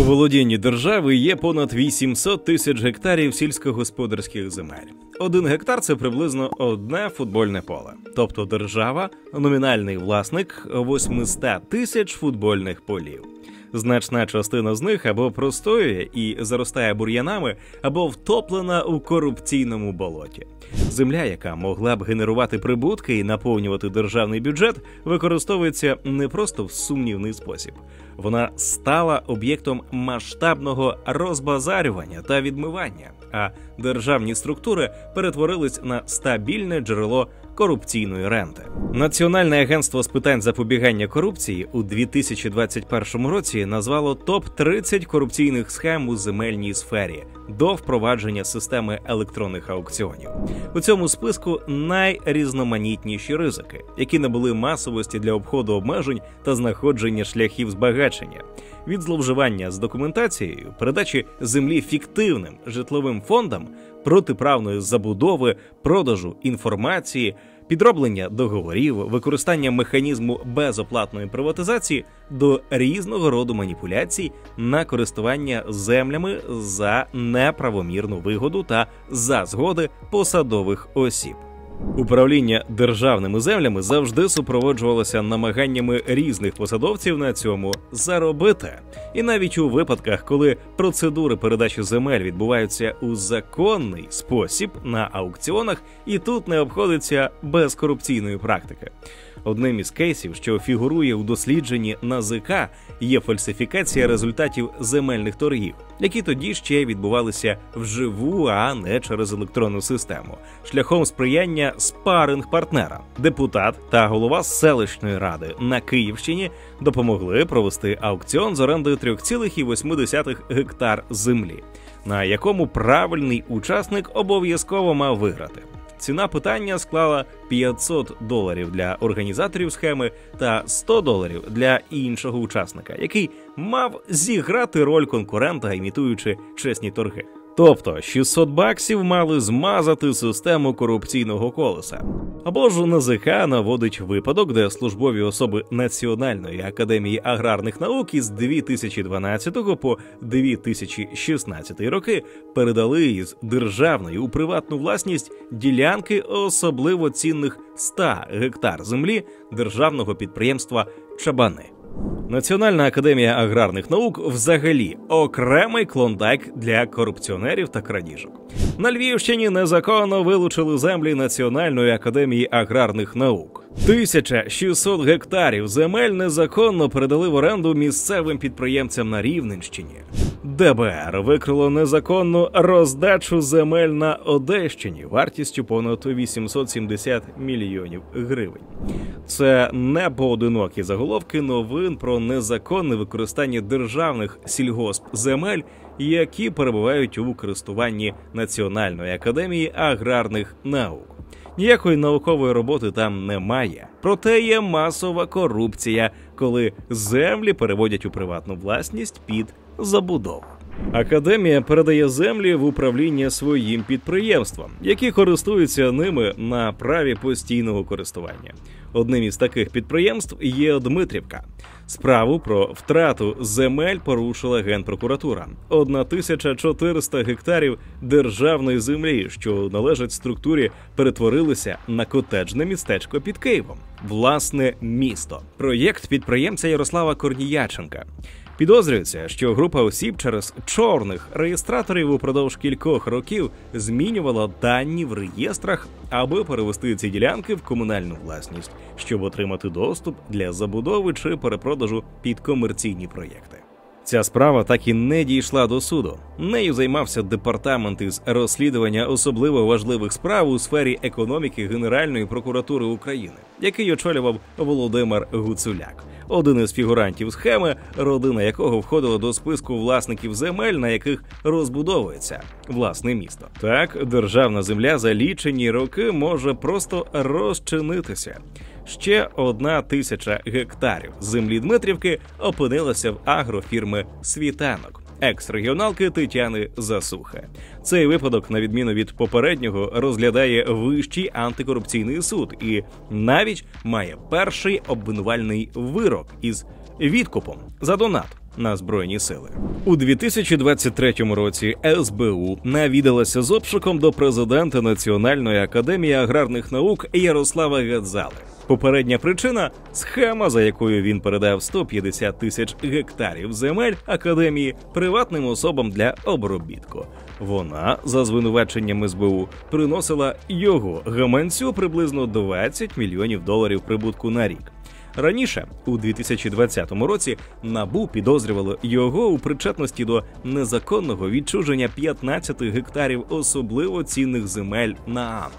володінні держави є понад 800 тисяч гектарів сільськогосподарських земель. 1 гектар – це приблизно одне футбольне поле. Тобто держава – номінальний власник 800 тисяч футбольних полів. Значна частина з них або простоює і заростає бур'янами, або втоплена у корупційному болоті. Земля, яка могла б генерувати прибутки і наповнювати державний бюджет, використовується не просто в сумнівний спосіб. Вона стала об'єктом масштабного розбазарювання та відмивання, а державні структури перетворились на стабільне джерело корупційної ренти. Національне агентство з питань запобігання корупції у 2021 році назвало топ-30 корупційних схем у земельній сфері до впровадження системи електронних аукціонів. У цьому списку найрізноманітніші ризики, які набули масовості для обходу обмежень та знаходження шляхів збагачення. Від зловживання з документацією, передачі землі фіктивним житловим фондам, протиправної забудови, продажу інформації, підроблення договорів, використання механізму безоплатної приватизації до різного роду маніпуляцій на користування землями за неправомірну вигоду та за згоди посадових осіб. Управління державними землями завжди супроводжувалося намаганнями різних посадовців на цьому заробити. І навіть у випадках, коли процедури передачі земель відбуваються у законний спосіб на аукціонах, і тут не обходиться без корупційної практики. Одним із кейсів, що фігурує у дослідженні НАЗК, є фальсифікація результатів земельних торгів, які тоді ще відбувалися вживу, а не через електронну систему, шляхом сприяння спаринг-партнера. Депутат та голова селищної ради на Київщині допомогли провести аукціон з орендою 3,8 гектар землі, на якому правильний учасник обов'язково мав виграти. Ціна питання склала $500 для організаторів схеми та $100 для іншого учасника, який мав зіграти роль конкурента, імітуючи чесні торги. Тобто $600 мали змазати систему корупційного колеса. Або ж НАЗК наводить випадок, де службові особи Національної академії аграрних наук із 2012 по 2016 роки передали із державної у приватну власність ділянки особливо цінних 100 гектар землі державного підприємства «Чабани». Національна академія аграрних наук взагалі окремий клондайк для корупціонерів та крадіжок. На Львівщині незаконно вилучили землі Національної академії аграрних наук. 1600 гектарів земель незаконно передали в оренду місцевим підприємцям на Рівненщині. ДБР викрило незаконну роздачу земель на Одещині вартістю понад 870 мільйонів гривень. Це не поодинокі заголовки новин про незаконне використання державних сільгоспземель, які перебувають у користуванні Національної академії аграрних наук. Ніякої наукової роботи там немає. Проте є масова корупція, коли землі переводять у приватну власність під забудову. Академія передає землі в управління своїм підприємствам, які користуються ними на праві постійного користування. Одним із таких підприємств є Дмитрівка. Справу про втрату земель порушила Генпрокуратура. 1400 гектарів державної землі, що належать структурі, перетворилися на котеджне містечко під Києвом. Власне місто. Проєкт підприємця Ярослава Корніяченка. Підозрюється, що група осіб через чорних реєстраторів упродовж кількох років змінювала дані в реєстрах, аби перевести ці ділянки в комунальну власність, щоб отримати доступ для забудови чи перепродажу під комерційні проєкти. Ця справа так і не дійшла до суду. Нею займався департамент із розслідування особливо важливих справ у сфері економіки Генеральної прокуратури України, який очолював Володимир Гуцуляк. Один із фігурантів схеми, родина якого входила до списку власників земель, на яких розбудовується власне місто. Так, державна земля за лічені роки може просто розчинитися. Ще 1000 гектарів землі Дмитрівки опинилася в агрофірми «Світанок» екс-регіоналки Тетяни Засухи. Цей випадок, на відміну від попереднього, розглядає Вищий антикорупційний суд і навіть має перший обвинувальний вирок із відкупом за донат. на Збройні сили. У 2023 році СБУ навідалася з обшуком до президента Національної академії аграрних наук Ярослава Гедзали. Попередня причина – схема, за якою він передав 150 тисяч гектарів земель академії приватним особам для обробітку. Вона, за звинуваченням СБУ, приносила його гаманцю приблизно 20 мільйонів доларів прибутку на рік. Раніше, у 2020 році, НАБУ підозрювало його у причетності до незаконного відчуження 15 гектарів особливо цінних земель на ААН.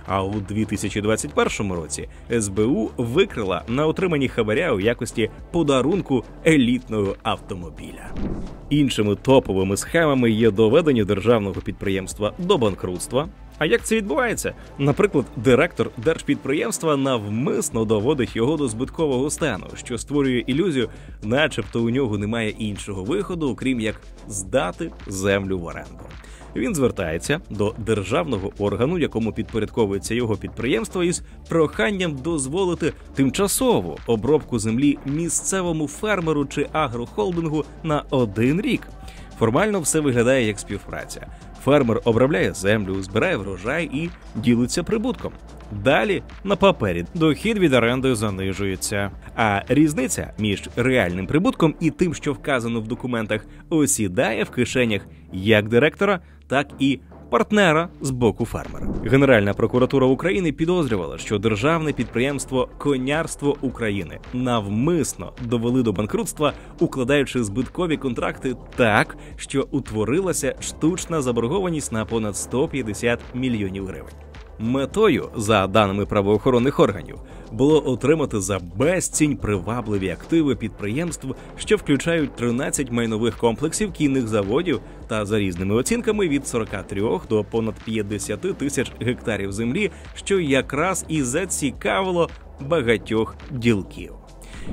А у 2021 році СБУ викрила на отриманні хабаря у якості подарунку елітного автомобіля. Іншими топовими схемами є доведення державного підприємства до банкрутства. А як це відбувається? Наприклад, директор держпідприємства навмисно доводить його до збиткового стану, що створює ілюзію, начебто у нього немає іншого виходу, окрім як здати землю в оренду. Він звертається до державного органу, якому підпорядковується його підприємство, із проханням дозволити тимчасову обробку землі місцевому фермеру чи агрохолдингу на 1 рік. Формально все виглядає як співпраця. Фермер обробляє землю, збирає врожай і ділиться прибутком. Далі, на папері, дохід від оренди занижується, а різниця між реальним прибутком і тим, що вказано в документах, осідає в кишенях як директора, так і партнера з боку фермера. Генеральна прокуратура України підозрювала, що державне підприємство «Конярство України» навмисно довели до банкрутства, укладаючи збиткові контракти так, що утворилася штучна заборгованість на понад 150 мільйонів гривень. Метою, за даними правоохоронних органів, було отримати за безцінь привабливі активи підприємств, що включають 13 майнових комплексів кінних заводів та, за різними оцінками, від 43 до понад 50 тисяч гектарів землі, що якраз і зацікавило багатьох ділків.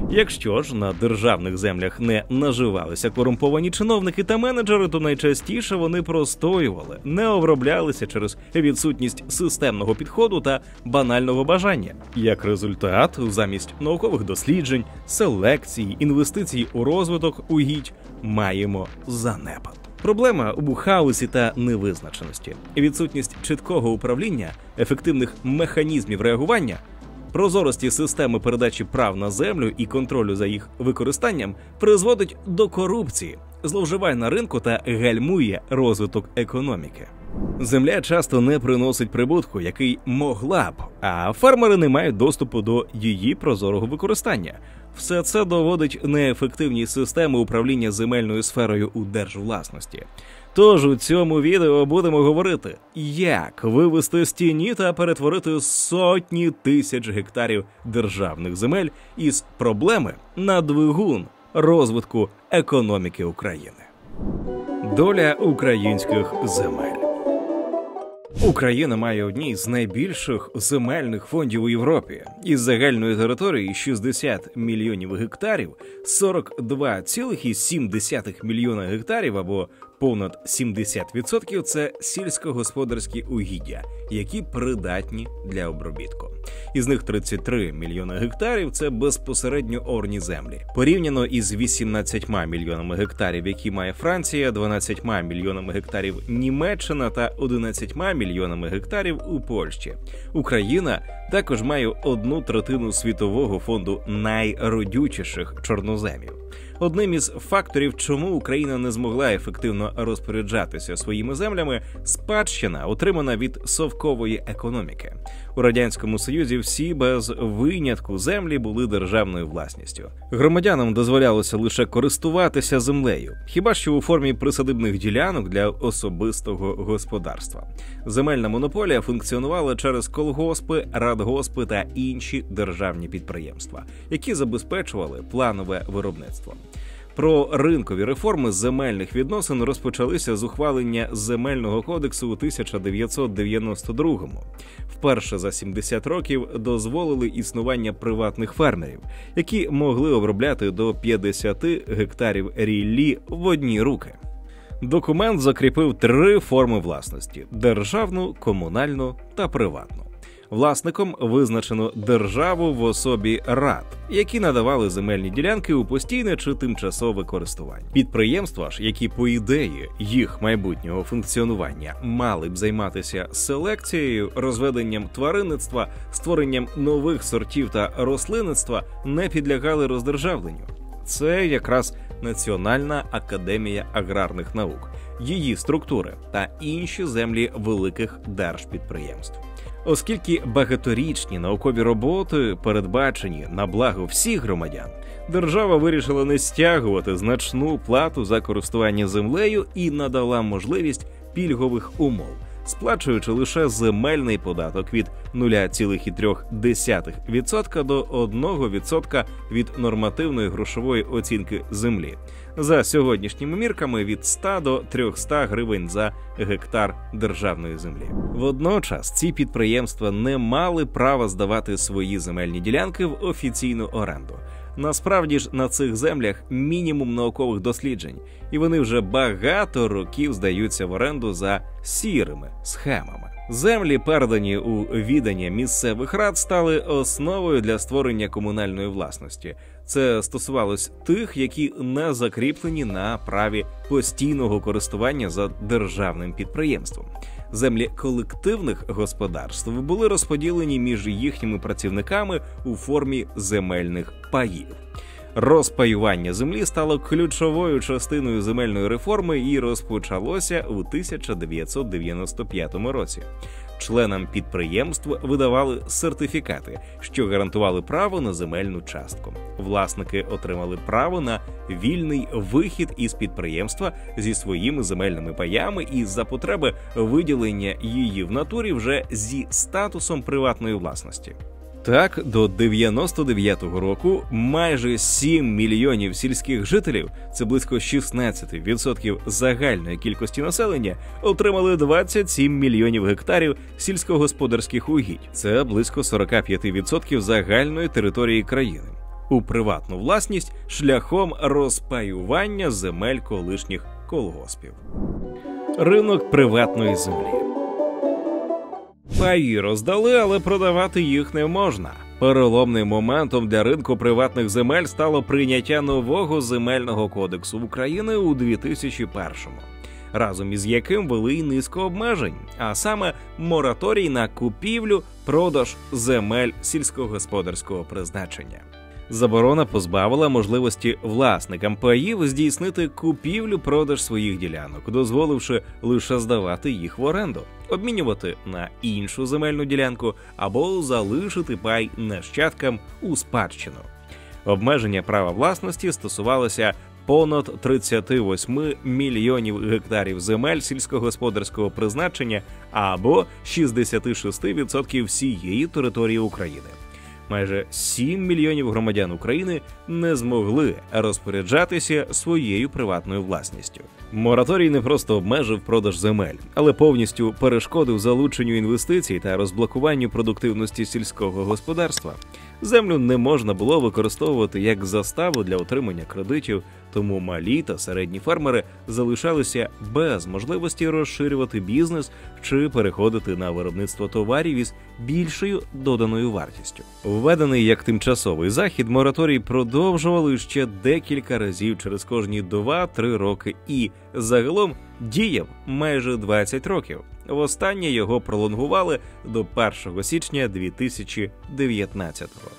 Якщо ж на державних землях не наживалися корумповані чиновники та менеджери, то найчастіше вони простоювали, не оброблялися через відсутність системного підходу та банального бажання. Як результат, замість наукових досліджень, селекції, інвестицій у розвиток угідь маємо занепад. Проблема у хаосі та невизначеності. Відсутність чіткого управління, ефективних механізмів реагування, прозорості системи передачі прав на землю і контролю за їх використанням призводить до корупції, зловживань на ринку та гальмує розвиток економіки. Земля часто не приносить прибутку, який могла б, а фермери не мають доступу до її прозорого використання. Все це доводить неефективність системи управління земельною сферою у держвласності. Тож у цьому відео будемо говорити, як вивести з тіні та перетворити сотні тисяч гектарів державних земель із проблеми на двигун розвитку економіки України. Доля українських земель. Україна має одні з найбільших земельних фондів у Європі. Із загальної території 60 мільйонів гектарів, 42,7 мільйона гектарів або понад 70% – це сільськогосподарські угіддя, які придатні для обробітку. Із них 33 мільйона гектарів – це безпосередньо орні землі. Порівняно із 18 мільйонами гектарів, які має Франція, 12 мільйонами гектарів Німеччина та 11 мільйонами гектарів у Польщі. Україна також має 1/3 світового фонду найродючіших чорноземів. Одним із факторів, чому Україна не змогла ефективно розпоряджатися своїми землями – спадщина, отримана від совкової економіки. У Радянському Союзі всі без винятку землі були державною власністю. Громадянам дозволялося лише користуватися землею, хіба що у формі присадибних ділянок для особистого господарства. Земельна монополія функціонувала через колгоспи, радгоспи та інші державні підприємства, які забезпечували планове виробництво. Про ринкові реформи земельних відносин розпочалися з ухвалення Земельного кодексу у 1992-му. Вперше за 70 років дозволили існування приватних фермерів, які могли обробляти до 50 гектарів ріллі в одні руки. Документ закріпив 3 форми власності – державну, комунальну та приватну. Власником визначено державу в особі рад, які надавали земельні ділянки у постійне чи тимчасове користування. Підприємства ж, які по ідеї їх майбутнього функціонування мали б займатися селекцією, розведенням тваринництва, створенням нових сортів та рослинництва, не підлягали роздержавленню. Це якраз Національна академія аграрних наук, її структури та інші землі великих держпідприємств. Оскільки багаторічні наукові роботи передбачені на благо всіх громадян, держава вирішила не стягувати значну плату за користування землею і надала можливість пільгових умов, сплачуючи лише земельний податок від 0,3% до 1% від нормативної грошової оцінки землі. За сьогоднішніми мірками від 100 до 300 гривень за гектар державної землі. Водночас ці підприємства не мали права здавати свої земельні ділянки в офіційну оренду. Насправді ж на цих землях мінімум наукових досліджень, і вони вже багато років здаються в оренду за сірими схемами. Землі, передані у відання місцевих рад, стали основою для створення комунальної власності. Це стосувалось тих, які не закріплені на праві постійного користування за державним підприємством. Землі колективних господарств були розподілені між їхніми працівниками у формі земельних паїв. Розпаювання землі стало ключовою частиною земельної реформи і розпочалося у 1995 році. Членам підприємств видавали сертифікати, що гарантували право на земельну частку. Власники отримали право на вільний вихід із підприємства зі своїми земельними паями і за потреби виділення її в натурі вже зі статусом приватної власності. Так, до 99-го року майже 7 мільйонів сільських жителів, це близько 16% загальної кількості населення, отримали 27 мільйонів гектарів сільськогосподарських угідь. Це близько 45% загальної території країни. У приватну власність шляхом розпаювання земель колишніх колгоспів. Ринок приватної землі. Паї роздали, але продавати їх не можна. Переломним моментом для ринку приватних земель стало прийняття нового земельного кодексу України у 2001-му, разом із яким ввели й низку обмежень, а саме мораторій на купівлю-продаж земель сільськогосподарського призначення. Заборона позбавила можливості власникам паїв здійснити купівлю-продаж своїх ділянок, дозволивши лише здавати їх в оренду, обмінювати на іншу земельну ділянку або залишити пай нащадкам у спадщину. Обмеження права власності стосувалося понад 38 мільйонів гектарів земель сільськогосподарського призначення або 66% всієї території України. Майже 7 мільйонів громадян України не змогли розпоряджатися своєю приватною власністю. Мораторій не просто обмежив продаж земель, але повністю перешкодив залученню інвестицій та розблокуванню продуктивності сільського господарства. Землю не можна було використовувати як заставу для отримання кредитів, тому малі та середні фермери залишалися без можливості розширювати бізнес чи переходити на виробництво товарів із більшою доданою вартістю. Введений як тимчасовий захід, мораторій продовжували ще декілька разів через кожні 2-3 роки і загалом діяв майже 20 років. Востаннє його пролонгували до 1 січня 2019-го.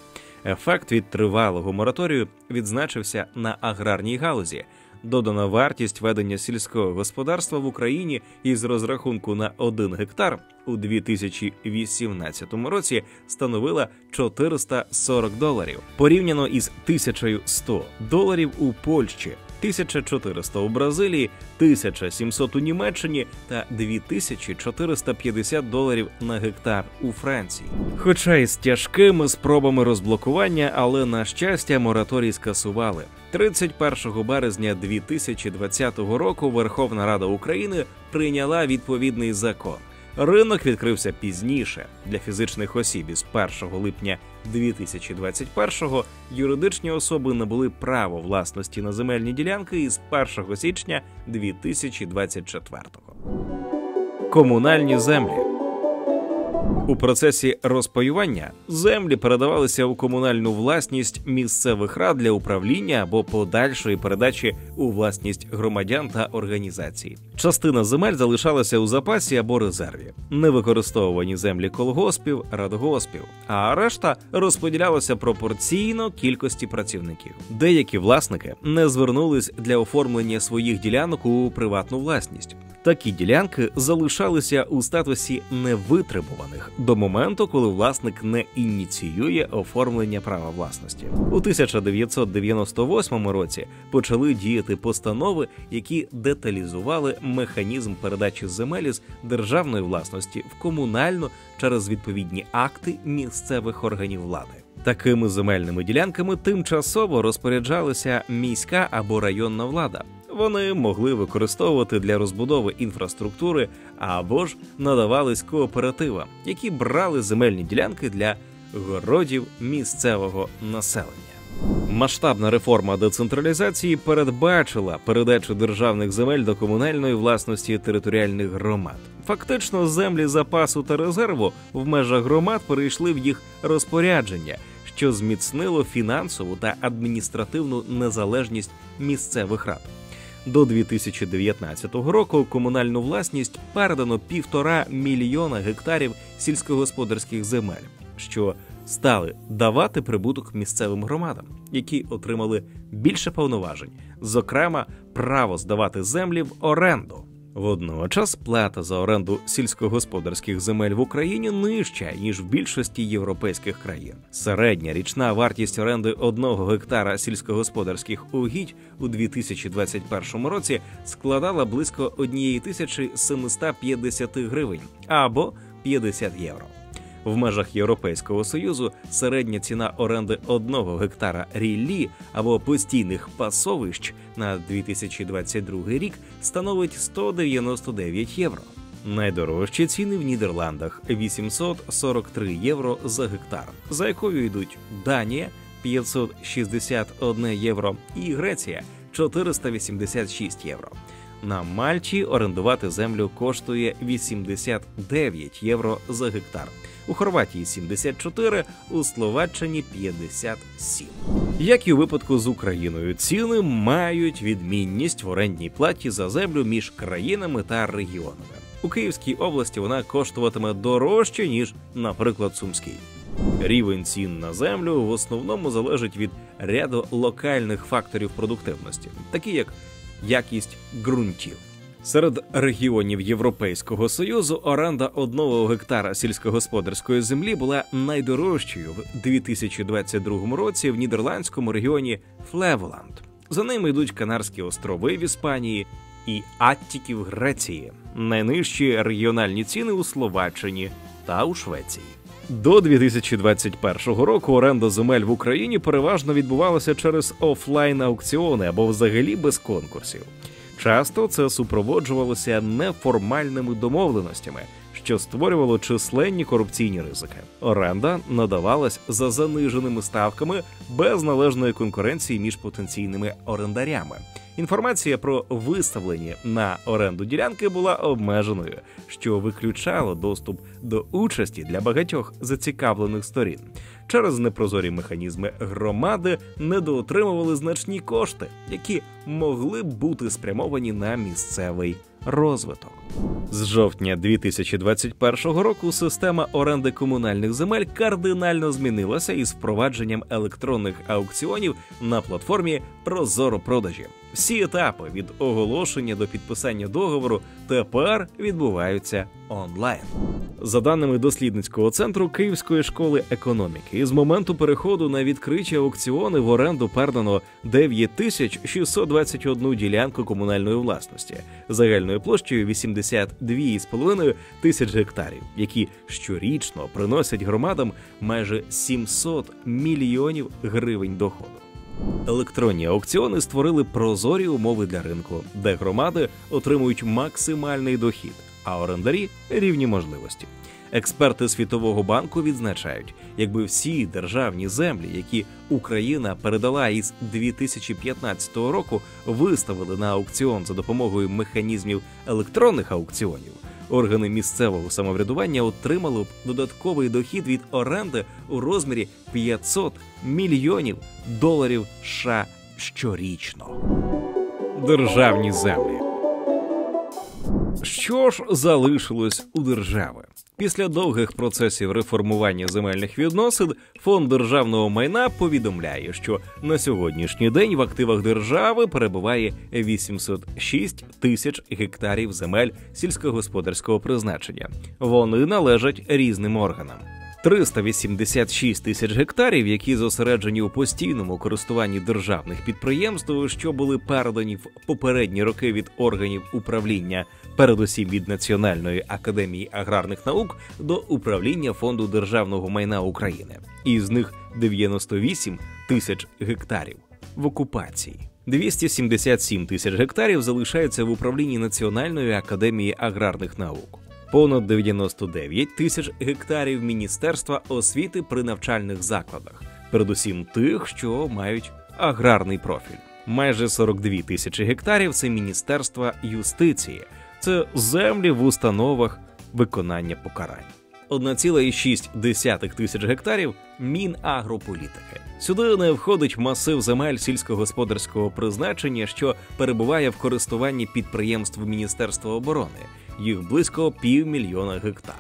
Ефект від тривалого мораторію відзначився на аграрній галузі. Додана вартість ведення сільського господарства в Україні із розрахунку на 1 гектар у 2018 році становила $440, порівняно із $1100 у Польщі, 1400 у Бразилії, 1700 у Німеччині та $2450 на гектар у Франції. Хоча й з тяжкими спробами розблокування, але, на щастя, мораторій скасували. 31 березня 2020 року Верховна Рада України прийняла відповідний закон. Ринок відкрився пізніше. Для фізичних осіб із 1 липня 2021-го юридичні особи набули право власності на земельні ділянки із 1 січня 2024-го. Комунальні землі. У процесі розпаювання землі передавалися у комунальну власність місцевих рад для управління або подальшої передачі у власність громадян та організацій. Частина земель залишалася у запасі або резерві, невикористовувані землі колгоспів, радгоспів, а решта розподілялася пропорційно кількості працівників. Деякі власники не звернулись для оформлення своїх ділянок у приватну власність. Такі ділянки залишалися у статусі невитребуваних до моменту, коли власник не ініціює оформлення права власності. У 1998 році почали діяти постанови, які деталізували механізм передачі земель з державної власності в комунальну через відповідні акти місцевих органів влади. Такими земельними ділянками тимчасово розпоряджалася міська або районна влада. Вони могли використовувати для розбудови інфраструктури або ж надавались кооперативам, які брали земельні ділянки для городів місцевого населення. Масштабна реформа децентралізації передбачила передачу державних земель до комунальної власності територіальних громад. Фактично, землі запасу та резерву в межах громад перейшли в їх розпорядження, що зміцнило фінансову та адміністративну незалежність місцевих рад. До 2019 року комунальну власність передано 1,5 мільйона гектарів сільськогосподарських земель, що стали давати прибуток місцевим громадам, які отримали більше повноважень, зокрема, право здавати землі в оренду. Водночас плата за оренду сільськогосподарських земель в Україні нижча, ніж в більшості європейських країн. Середня річна вартість оренди 1 гектара сільськогосподарських угідь у 2021 році складала близько 1750 гривень або 50 євро. В межах Європейського Союзу середня ціна оренди 1 гектара ріллі або постійних пасовищ на 2022 рік становить 199 євро. Найдорожчі ціни в Нідерландах – 843 євро за гектар, за якою йдуть Данія – 561 євро і Греція – 486 євро. На Мальті орендувати землю коштує 89 євро за гектар. У Хорватії – 74, у Словаччині – 57. Як і у випадку з Україною, ціни мають відмінність в орендній платі за землю між країнами та регіонами. У Київській області вона коштуватиме дорожче, ніж, наприклад, Сумській. Рівень цін на землю в основному залежить від ряду локальних факторів продуктивності, такі як якість ґрунтів. Серед регіонів Європейського Союзу оренда 1 гектара сільськогосподарської землі була найдорожчою в 2022 році в нідерландському регіоні Флеволанд. За ними йдуть Канарські острови в Іспанії і Аттіки в Греції. Найнижчі регіональні ціни у Словаччині та у Швеції. До 2021 року оренда земель в Україні переважно відбувалася через офлайн-аукціони або взагалі без конкурсів. Часто це супроводжувалося неформальними домовленостями, що створювало численні корупційні ризики. Оренда надавалась за заниженими ставками без належної конкуренції між потенційними орендарями. Інформація про виставлені на оренду ділянки була обмеженою, що виключало доступ до участі для багатьох зацікавлених сторін. Через непрозорі механізми громади недоотримували значні кошти, які могли б бути спрямовані на місцевий розвиток. З жовтня 2021 року система оренди комунальних земель кардинально змінилася із впровадженням електронних аукціонів на платформі «Прозоро-продажі». Всі етапи від оголошення до підписання договору тепер відбуваються онлайн. За даними дослідницького центру Київської школи економіки, з моменту переходу на відкриті аукціони в оренду передано 9621 ділянку комунальної власності загальною площею 82,5 тисяч гектарів, які щорічно приносять громадам майже 700 мільйонів гривень доходу. Електронні аукціони створили прозорі умови для ринку, де громади отримують максимальний дохід, а орендарі – рівні можливості. Експерти Світового банку відзначають, якби всі державні землі, які Україна передала із 2015 року, виставили на аукціон за допомогою механізмів електронних аукціонів, органи місцевого самоврядування отримали б додатковий дохід від оренди у розмірі $500 мільйонів США щорічно. Державні землі. Що ж залишилось у держави? Після довгих процесів реформування земельних відносин Фонд державного майна повідомляє, що на сьогоднішній день в активах держави перебуває 806 тисяч гектарів земель сільськогосподарського призначення. Вони належать різним органам. 386 тисяч гектарів, які зосереджені у постійному користуванні державних підприємств, що були передані в попередні роки від органів управління, передусім від Національної академії аграрних наук до управління Фонду державного майна України. Із них 98 тисяч гектарів в окупації. 277 тисяч гектарів залишаються в управлінні Національної академії аграрних наук. Понад 99 тисяч гектарів Міністерства освіти при навчальних закладах, передусім тих, що мають аграрний профіль. Майже 42 тисячі гектарів – це Міністерства юстиції, це землі в установах виконання покарань. 1,6 тисяч гектарів – Мінагрополітики. Сюди не входить масив земель сільськогосподарського призначення, що перебуває в користуванні підприємств Міністерства оборони. Їх близько 500 000 гектар.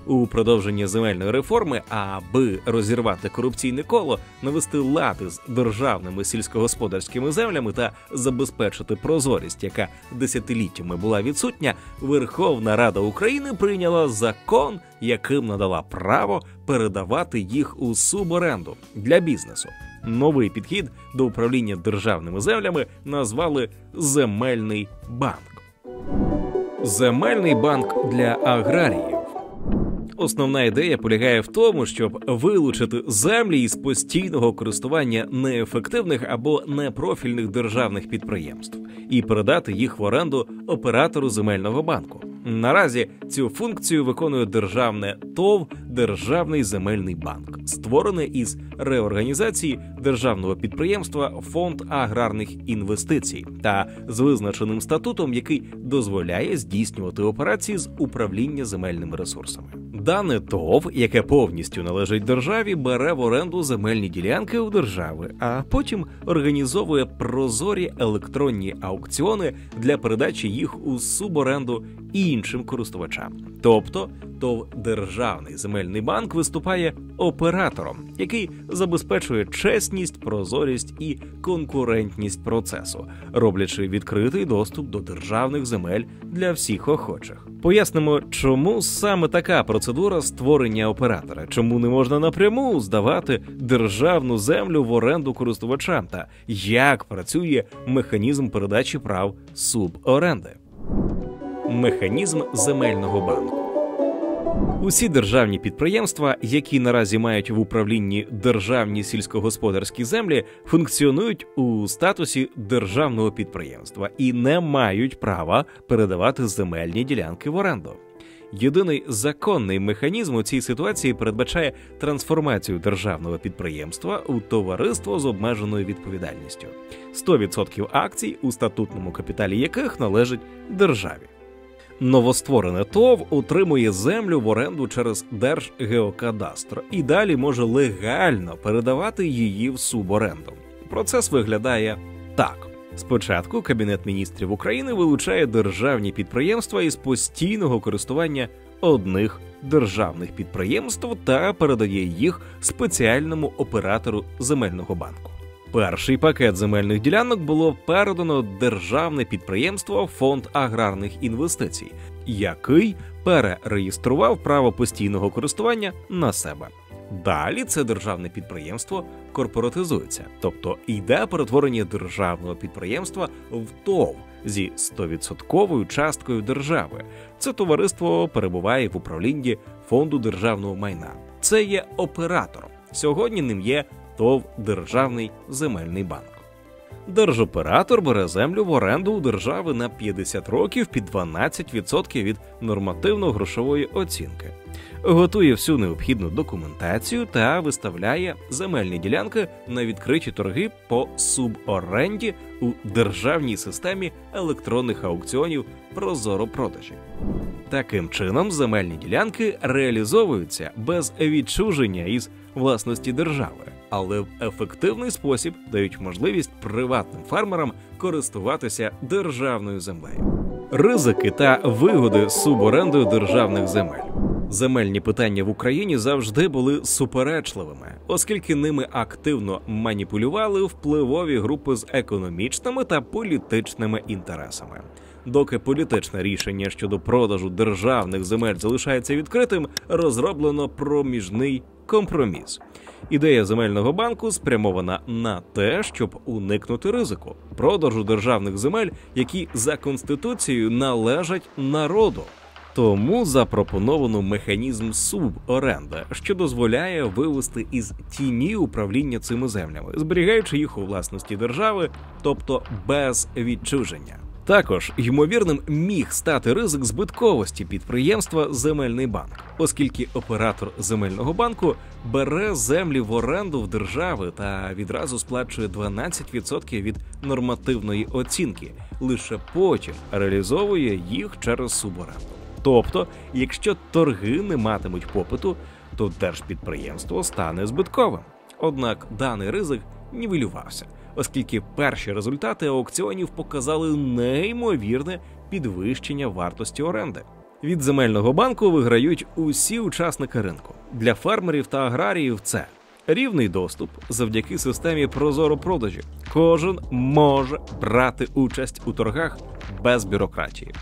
У продовження земельної реформи, аби розірвати корупційне коло, навести лад із державними сільськогосподарськими землями та забезпечити прозорість, яка десятиліттями була відсутня, Верховна Рада України прийняла закон, яким надала право передавати їх у суборенду для бізнесу. Новий підхід до управління державними землями назвали «Земельний банк». Земельний банк для аграріїв. Основна ідея полягає в тому, щоб вилучити землі із постійного користування неефективних або непрофільних державних підприємств і передати їх в оренду оператору земельного банку. Наразі цю функцію виконує державне ТОВ «Державний земельний банк», створене із реорганізації державного підприємства «Фонд аграрних інвестицій» та з визначеним статутом, який дозволяє здійснювати операції з управління земельними ресурсами. Дане ТОВ, яке повністю належить державі, бере в оренду земельні ділянки у держави, а потім організовує прозорі електронні аукціони для передачі їх у суборенду іншим користувачам. Тобто ТОВ «Державний земельний банк» виступає оператором, який забезпечує чесність, прозорість і конкурентність процесу, роблячи відкритий доступ до державних земель для всіх охочих. Пояснимо, чому саме така процедура створення оператора, чому не можна напряму здавати державну землю в оренду користувачам та як працює механізм передачі прав суборенди. Механізм земельного банку. Усі державні підприємства, які наразі мають в управлінні державні сільськогосподарські землі, функціонують у статусі державного підприємства і не мають права передавати земельні ділянки в оренду. Єдиний законний механізм у цій ситуації передбачає трансформацію державного підприємства у товариство з обмеженою відповідальністю, 100% акцій, у статутному капіталі яких належить державі. Новостворене ТОВ утримує землю в оренду через Держгеокадастр і далі може легально передавати її в суборенду. Процес виглядає так. Спочатку Кабінет міністрів України вилучає державні підприємства із постійного користування одних державних підприємств та передає їх спеціальному оператору земельного банку. Перший пакет земельних ділянок було передано державне підприємство «Фонд аграрних інвестицій», який перереєстрував право постійного користування на себе. Далі це державне підприємство корпоратизується, тобто йде перетворення державного підприємства в ТОВ зі 100% часткою держави. Це товариство перебуває в управлінні Фонду державного майна. Це є оператором. Сьогодні ним є ТОВ «Державний земельний банк». Держоператор бере землю в оренду у держави на 50 років під 12% від нормативно-грошової оцінки, готує всю необхідну документацію та виставляє земельні ділянки на відкриті торги по суборенді у державній системі електронних аукціонів «Прозоро-продажі». Таким чином, земельні ділянки реалізовуються без відчуження із власності держави, але в ефективний спосіб дають можливість приватним фермерам користуватися державною землею. Ризики та вигоди суборенди державних земель. Земельні питання в Україні завжди були суперечливими, оскільки ними активно маніпулювали впливові групи з економічними та політичними інтересами. Доки політичне рішення щодо продажу державних земель залишається відкритим, розроблено проміжний компроміс. Ідея земельного банку спрямована на те, щоб уникнути ризику продажу державних земель, які за Конституцією належать народу. Тому запропоновано механізм суборенди, що дозволяє вивести із тіні управління цими землями, зберігаючи їх у власності держави, тобто без відчуження. Також ймовірним міг стати ризик збитковості підприємства «Земельний банк», оскільки оператор земельного банку бере землі в оренду в держави та відразу сплачує 12% від нормативної оцінки, лише потім реалізовує їх через суборенду. Тобто, якщо торги не матимуть попиту, то держпідприємство стане збитковим. Однак даний ризик нівелювався, оскільки перші результати аукціонів показали неймовірне підвищення вартості оренди. Від земельного банку виграють усі учасники ринку. Для фермерів та аграріїв це рівний доступ завдяки системі «Прозоро-продажі». Кожен може брати участь у торгах без бюрократії.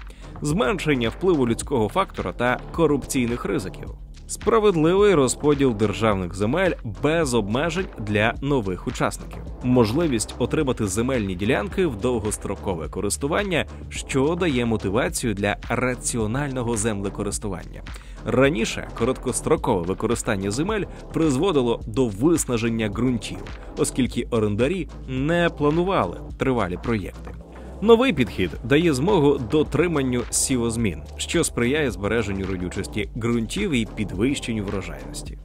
Зменшення впливу людського фактора та корупційних ризиків. Справедливий розподіл державних земель без обмежень для нових учасників. Можливість отримати земельні ділянки в довгострокове користування, що дає мотивацію для раціонального землекористування. Раніше короткострокове використання земель призводило до виснаження ґрунтів, оскільки орендарі не планували тривалі проєкти. Новий підхід дає змогу дотриманню сівозмін, що сприяє збереженню родючості ґрунтів і підвищенню врожайності.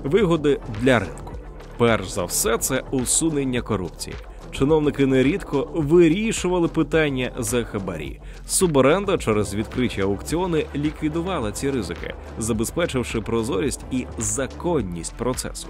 Вигоди для ринку. Перш за все, це усунення корупції. Чиновники нерідко вирішували питання за хабарі. Суборенда через відкриті аукціони ліквідувала ці ризики, забезпечивши прозорість і законність процесу.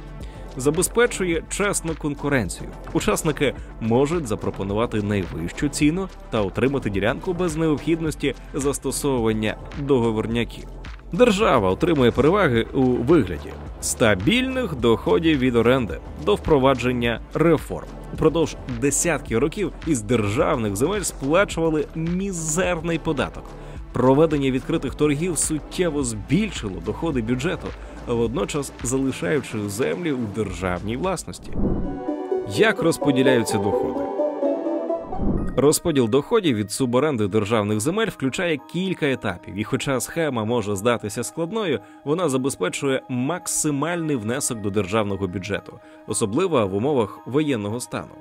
Забезпечує чесну конкуренцію. Учасники можуть запропонувати найвищу ціну та отримати ділянку без необхідності застосовування договорняків. Держава отримує переваги у вигляді стабільних доходів від оренди до впровадження реформ. Упродовж десятків років із державних земель сплачували мізерний податок. Проведення відкритих торгів суттєво збільшило доходи бюджету, водночас залишаючи землі у державній власності. Як розподіляються доходи? Розподіл доходів від суборенди державних земель включає кілька етапів, і хоча схема може здатися складною, вона забезпечує максимальний внесок до державного бюджету, особливо в умовах воєнного стану.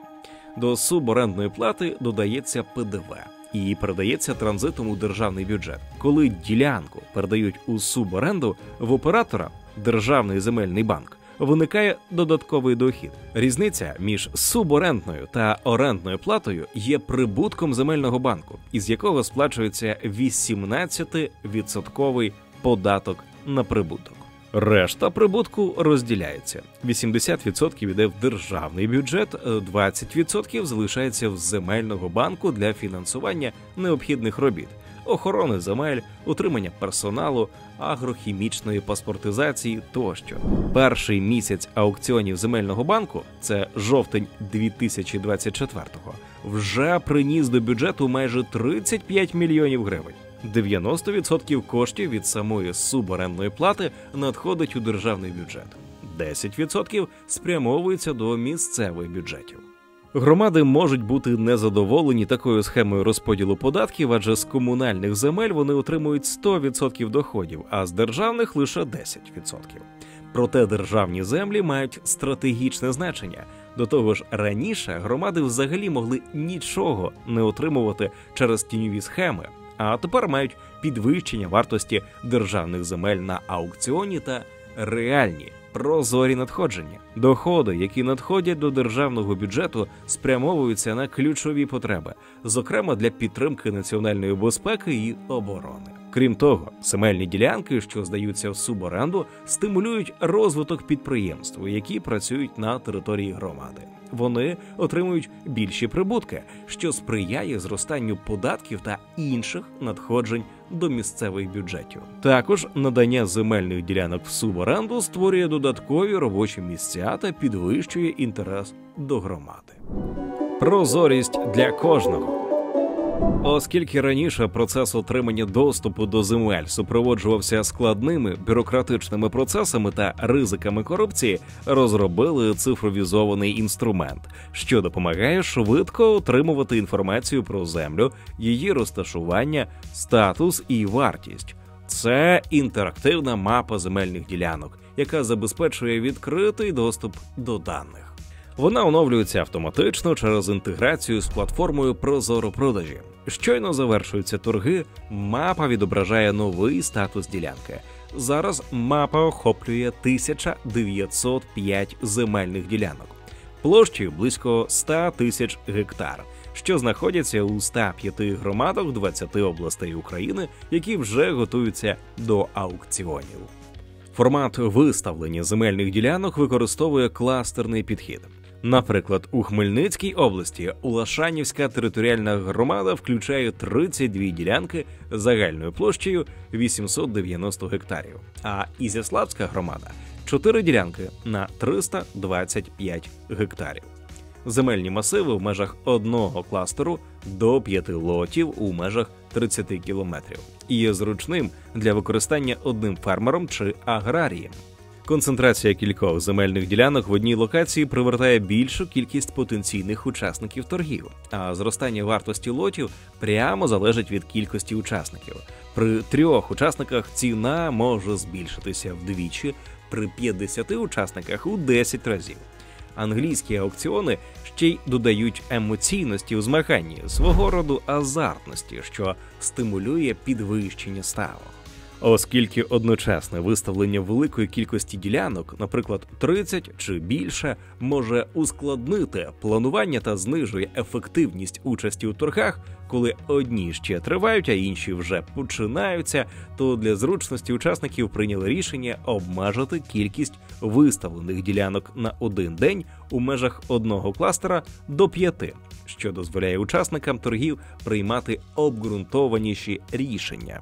До суборендної плати додається ПДВ і передається транзитом у державний бюджет. Коли ділянку передають у суборенду, в оператора Державний земельний банк виникає додатковий дохід. Різниця між суборендною та орендною платою є прибутком земельного банку, із якого сплачується 18% податок на прибуток. Решта прибутку розділяється. 80% йде в державний бюджет, 20% залишається в земельного банку для фінансування необхідних робіт, охорони земель, утримання персоналу, агрохімічної паспортизації тощо. Перший місяць аукціонів земельного банку, це жовтень 2024-го, вже приніс до бюджету майже 35 мільйонів гривень. 90% коштів від самої суборендної плати надходить у державний бюджет. 10% спрямовується до місцевих бюджетів. Громади можуть бути незадоволені такою схемою розподілу податків, адже з комунальних земель вони отримують 100% доходів, а з державних – лише 10%. Проте державні землі мають стратегічне значення. До того ж, раніше громади взагалі могли нічого не отримувати через тіньові схеми, а тепер мають підвищення вартості державних земель на аукціоні та реальні, прозорі надходження. Доходи, які надходять до державного бюджету, спрямовуються на ключові потреби, зокрема для підтримки національної безпеки і оборони. Крім того, земельні ділянки, що здаються в суборенду, стимулюють розвиток підприємств, які працюють на території громади. Вони отримують більші прибутки, що сприяє зростанню податків та інших надходжень до місцевих бюджетів. Також надання земельних ділянок в суборенду створює додаткові робочі місця та підвищує інтерес до громади. Прозорість для кожного. Оскільки раніше процес отримання доступу до земель супроводжувався складними бюрократичними процесами та ризиками корупції, розробили цифровізований інструмент, що допомагає швидко отримувати інформацію про землю, її розташування, статус і вартість. Це інтерактивна мапа земельних ділянок, яка забезпечує відкритий доступ до даних. Вона оновлюється автоматично через інтеграцію з платформою «Прозоро-продажі». Щойно завершуються торги, мапа відображає новий статус ділянки. Зараз мапа охоплює 1905 земельних ділянок, площею близько 100 тисяч гектар, що знаходяться у 105 громадах 20 областей України, які вже готуються до аукціонів. Формат виставлення земельних ділянок використовує кластерний підхід. Наприклад, у Хмельницькій області Улашанівська територіальна громада включає 32 ділянки загальною площею 890 гектарів, а Ізяславська громада – 4 ділянки на 325 гектарів. Земельні масиви в межах одного кластеру до 5 лотів у межах 30 кілометрів і є зручним для використання одним фермером чи аграрієм. Концентрація кількох земельних ділянок в одній локації привертає більшу кількість потенційних учасників торгів, а зростання вартості лотів прямо залежить від кількості учасників. При 3 учасниках ціна може збільшитися вдвічі, при 50 учасниках – у 10 разів. Англійські аукціони ще й додають емоційності у змаганні, свого роду азартності, що стимулює підвищення ставок. Оскільки одночасне виставлення великої кількості ділянок, наприклад, 30 чи більше, може ускладнити планування та знижує ефективність участі у торгах, коли одні ще тривають, а інші вже починаються, то для зручності учасників прийняли рішення обмежити кількість виставлених ділянок на один день у межах одного кластера до 5, що дозволяє учасникам торгів приймати обґрунтованіші рішення.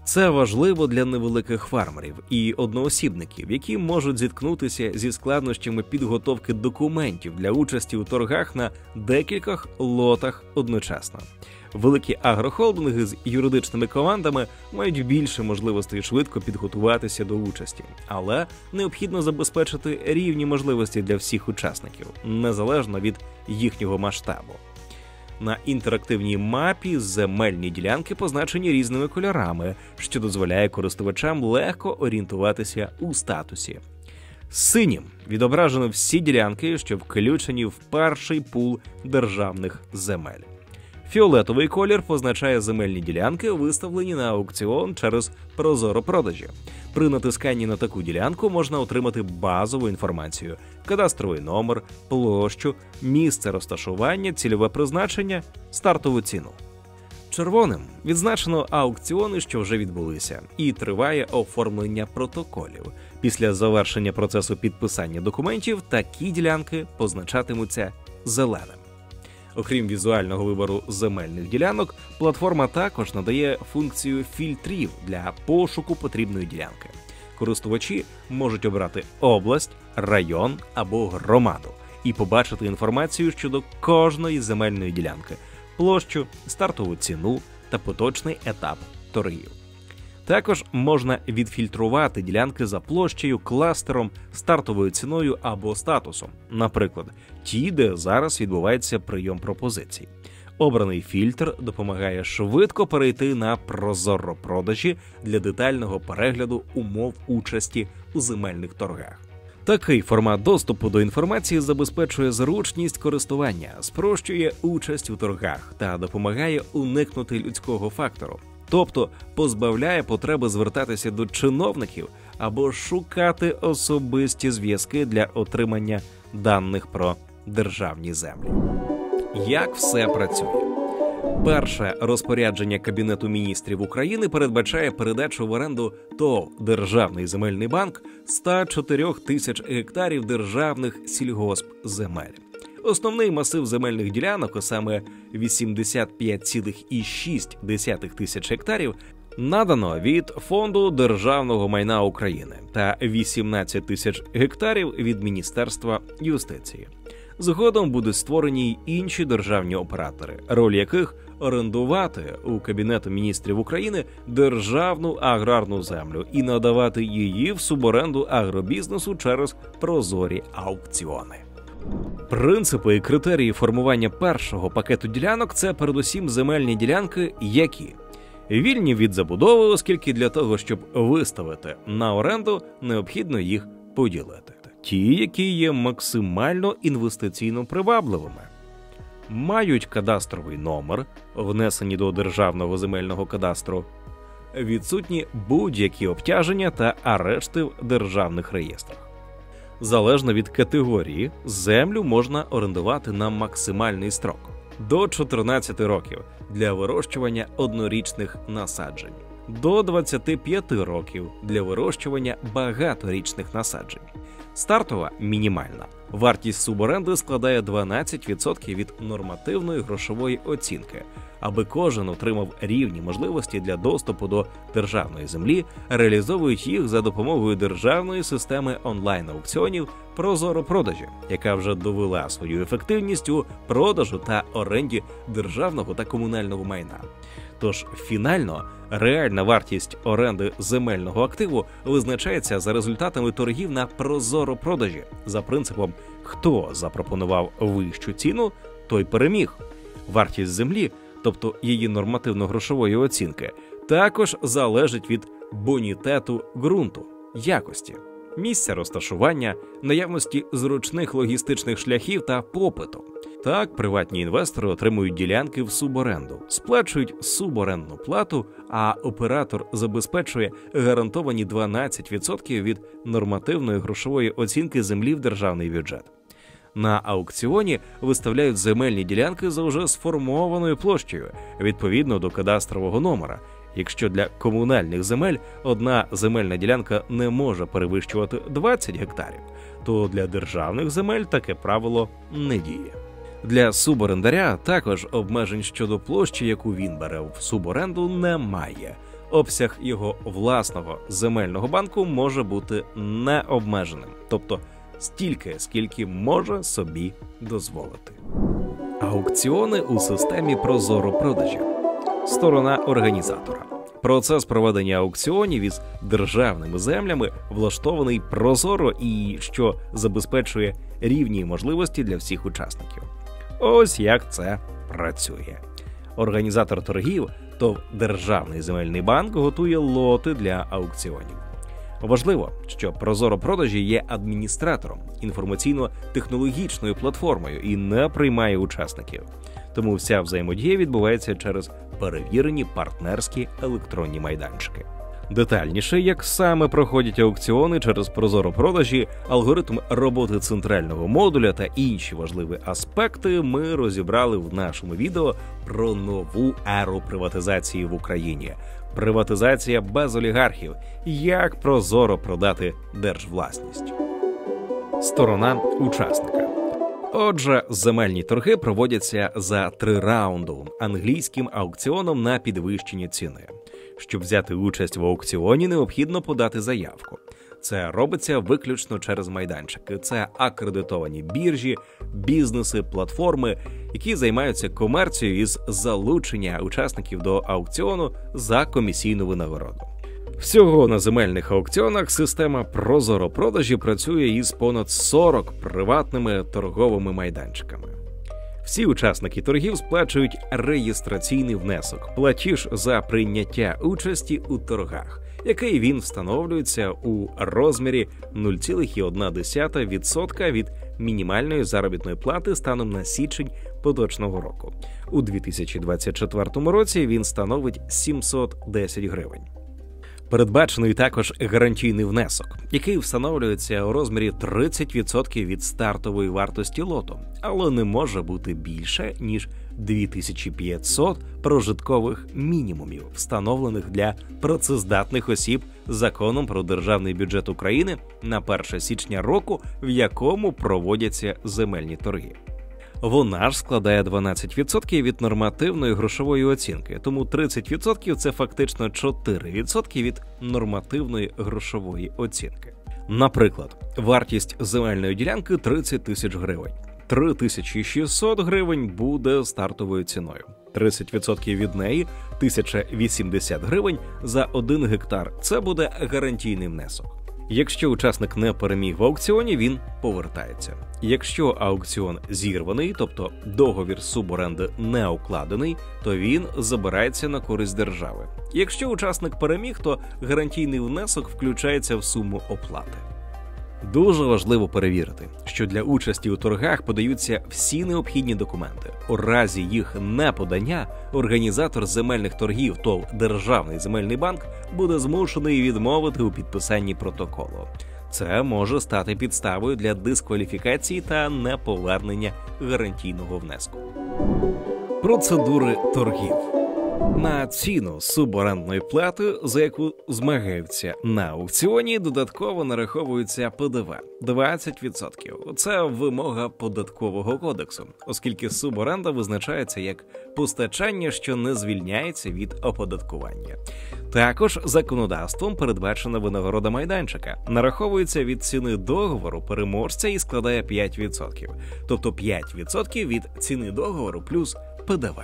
Це важливо для невеликих фермерів і одноосібників, які можуть зіткнутися зі складнощами підготовки документів для участі у торгах на декількох лотах одночасно. Великі агрохолдинги з юридичними командами мають більше можливостей швидко підготуватися до участі, але необхідно забезпечити рівні можливості для всіх учасників, незалежно від їхнього масштабу. На інтерактивній мапі земельні ділянки позначені різними кольорами, що дозволяє користувачам легко орієнтуватися у статусі. Синім відображено всі ділянки, що включені в перший пул державних земель. Фіолетовий колір позначає земельні ділянки, виставлені на аукціон через Прозоро-продажі. При натисканні на таку ділянку можна отримати базову інформацію – кадастровий номер, площу, місце розташування, цільове призначення, стартову ціну. Червоним відзначено аукціони, що вже відбулися, і триває оформлення протоколів. Після завершення процесу підписання документів такі ділянки позначатимуться зеленим. Окрім візуального вибору земельних ділянок, платформа також надає функцію фільтрів для пошуку потрібної ділянки. Користувачі можуть обрати область, район або громаду і побачити інформацію щодо кожної земельної ділянки, площу, стартову ціну та поточний етап торгів. Також можна відфільтрувати ділянки за площею, кластером, стартовою ціною або статусом, наприклад, ті, де зараз відбувається прийом пропозицій. Обраний фільтр допомагає швидко перейти на Прозоро-продажі для детального перегляду умов участі у земельних торгах. Такий формат доступу до інформації забезпечує зручність користування, спрощує участь у торгах та допомагає уникнути людського фактору, тобто позбавляє потреби звертатися до чиновників або шукати особисті зв'язки для отримання даних про державні землі. Як все працює? Перше розпорядження Кабінету міністрів України передбачає передачу в оренду ТОВ «Державний земельний банк» 104 тисяч гектарів державних сільгоспземель. Основний масив земельних ділянок, а саме 85,6 тисяч гектарів, надано від Фонду державного майна України та 18 тисяч гектарів від Міністерства юстиції. Згодом будуть створені й інші державні оператори, роль яких орендувати у Кабінету міністрів України державну аграрну землю і надавати її в суборенду агробізнесу через прозорі аукціони. Принципи і критерії формування першого пакету ділянок – це передусім земельні ділянки, які вільні від забудови, оскільки для того, щоб виставити на оренду, необхідно їх поділити. Ті, які є максимально інвестиційно привабливими, мають кадастровий номер, внесені до Державного земельного кадастру, відсутні будь-які обтяження та арешти в державних реєстрах. Залежно від категорії, землю можна орендувати на максимальний строк – до 14 років для вирощування однорічних насаджень, до 25 років для вирощування багаторічних насаджень. Стартова мінімальна вартість суборенди складає 12% від нормативної грошової оцінки. Аби кожен отримав рівні можливості для доступу до державної землі, реалізовують їх за допомогою державної системи онлайн-аукціонів «Прозоро-продажі», яка вже довела свою ефективність у продажу та оренді державного та комунального майна. Тож фінально реальна вартість оренди земельного активу визначається за результатами торгів на прозоро-продажі, за принципом «хто запропонував вищу ціну, той переміг». Вартість землі, тобто її нормативно-грошової оцінки, також залежить від бонітету ґрунту, якості, місця розташування, наявності зручних логістичних шляхів та попиту. Так, приватні інвестори отримують ділянки в суборенду, сплачують суборендну плату, а оператор забезпечує гарантовані 12% від нормативної грошової оцінки землі в державний бюджет. На аукціоні виставляють земельні ділянки за вже сформованою площею, відповідно до кадастрового номера. Якщо для комунальних земель одна земельна ділянка не може перевищувати 20 гектарів, то для державних земель таке правило не діє. Для суборендаря також обмежень щодо площі, яку він бере в суборенду, немає. Обсяг його власного земельного банку може бути необмеженим, тобто стільки, скільки може собі дозволити. Аукціони у системі прозоро-продажі. Сторона організатора. Процес проведення аукціонів із державними землями влаштований прозоро і що забезпечує рівні можливості для всіх учасників. Ось як це працює. Організатор торгів, ТОВ «Державний земельний банк», готує лоти для аукціонів. Важливо, що Прозоро-продажі є адміністратором, інформаційно-технологічною платформою і не приймає учасників. Тому вся взаємодія відбувається через перевірені партнерські електронні майданчики. Детальніше, як саме проходять аукціони через Прозоро-продажі, алгоритм роботи центрального модуля та інші важливі аспекти ми розібрали в нашому відео про нову еру приватизації в Україні. Приватизація без олігархів. Як прозоро продати держвласність. Сторона учасника. Отже, земельні торги проводяться за 3 раунди англійським аукціоном на підвищення ціни. Щоб взяти участь в аукціоні, необхідно подати заявку. Це робиться виключно через майданчики. Це акредитовані біржі, бізнеси, платформи, які займаються комерцією із залучення учасників до аукціону за комісійну винагороду. Всього на земельних аукціонах система Прозоро-продажі працює із понад 40 приватними торговими майданчиками. Всі учасники торгів сплачують реєстраційний внесок, платіж за прийняття участі у торгах, який він встановлюється у розмірі 0,1% від мінімальної заробітної плати станом на січень поточного року. У 2024 році він становить 710 гривень. Передбачений також гарантійний внесок, який встановлюється у розмірі 30% від стартової вартості лоту, але не може бути більше, ніж 2500 прожиткових мінімумів, встановлених для працездатних осіб Законом про Державний бюджет України на 1 січня року, в якому проводяться земельні торги. Вона ж складає 12% від нормативної грошової оцінки, тому 30% – це фактично 4% від нормативної грошової оцінки. Наприклад, вартість земельної ділянки – 30 тисяч гривень. 3600 гривень буде стартовою ціною. 30% від неї – 1080 гривень за 1 гектар. Це буде гарантійний внесок. Якщо учасник не переміг в аукціоні, він повертається. Якщо аукціон зірваний, тобто договір суборенди не укладений, то він забирається на користь держави. Якщо учасник переміг, то гарантійний внесок включається в суму оплати. Дуже важливо перевірити, що для участі у торгах подаються всі необхідні документи. У разі їх неподання організатор земельних торгів ТОВ «Державний земельний банк» буде змушений відмовити у підписанні протоколу. Це може стати підставою для дискваліфікації та неповернення гарантійного внеску. Процедури торгів. На ціну суборендної плати, за яку змагаються на аукціоні, додатково нараховується ПДВ – 20%. Це вимога податкового кодексу, оскільки суборенда визначається як постачання, що не звільняється від оподаткування. Також законодавством передбачена винагорода майданчика. Нараховується від ціни договору переможця і складає 5%. Тобто 5% від ціни договору плюс ПДВ.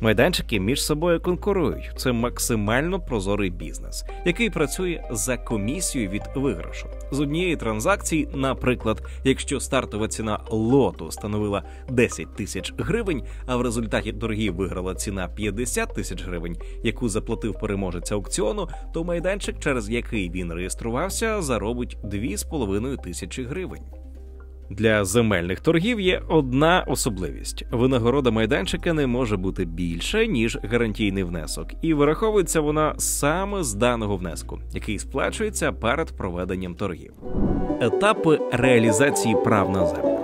Майданчики між собою конкурують. Це максимально прозорий бізнес, який працює за комісією від виграшу. З однієї транзакції, наприклад, якщо стартова ціна лоту становила 10 тисяч гривень, а в результаті торгів виграла ціна 50 тисяч гривень, яку заплатив переможець аукціону, то майданчик, через який він реєструвався, заробить 2,5 тисячі гривень. Для земельних торгів є одна особливість – винагорода майданчика не може бути більше, ніж гарантійний внесок, і вираховується вона саме з даного внеску, який сплачується перед проведенням торгів. Етапи реалізації прав на землю.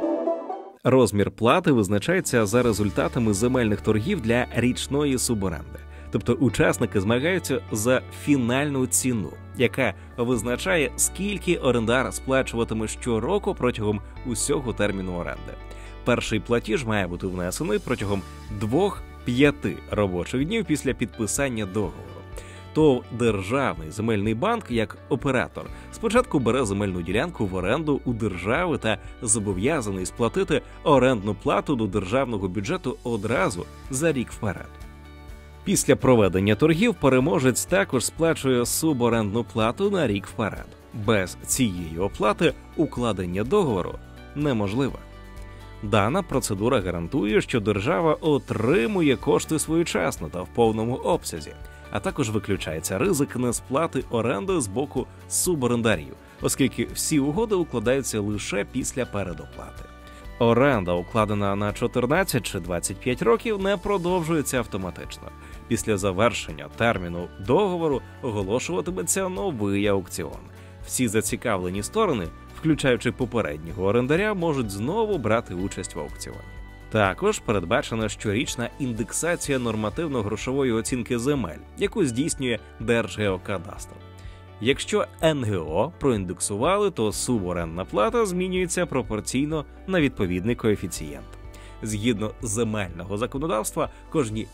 Розмір плати визначається за результатами земельних торгів для річної суборенди. Тобто учасники змагаються за фінальну ціну, яка визначає, скільки орендар сплачуватиме щороку протягом усього терміну оренди. Перший платіж має бути внесений протягом 2-5 робочих днів після підписання договору. ТОВ «Державний земельний банк» як оператор спочатку бере земельну ділянку в оренду у держави та зобов'язаний сплатити орендну плату до державного бюджету одразу за рік вперед. Після проведення торгів переможець також сплачує суборендну плату на рік вперед. Без цієї оплати укладення договору неможливе. Дана процедура гарантує, що держава отримує кошти своєчасно та в повному обсязі, а також виключається ризик несплати оренди з боку суборендарів, оскільки всі угоди укладаються лише після передоплати. Оренда, укладена на 14 чи 25 років, не продовжується автоматично. Після завершення терміну договору оголошуватиметься новий аукціон. Всі зацікавлені сторони, включаючи попереднього орендаря, можуть знову брати участь в аукціоні. Також передбачена щорічна індексація нормативно-грошової оцінки земель, яку здійснює Держгеокадастр. Якщо НГО проіндексували, то суборендна плата змінюється пропорційно на відповідний коефіцієнт. Згідно земельного законодавства, кожні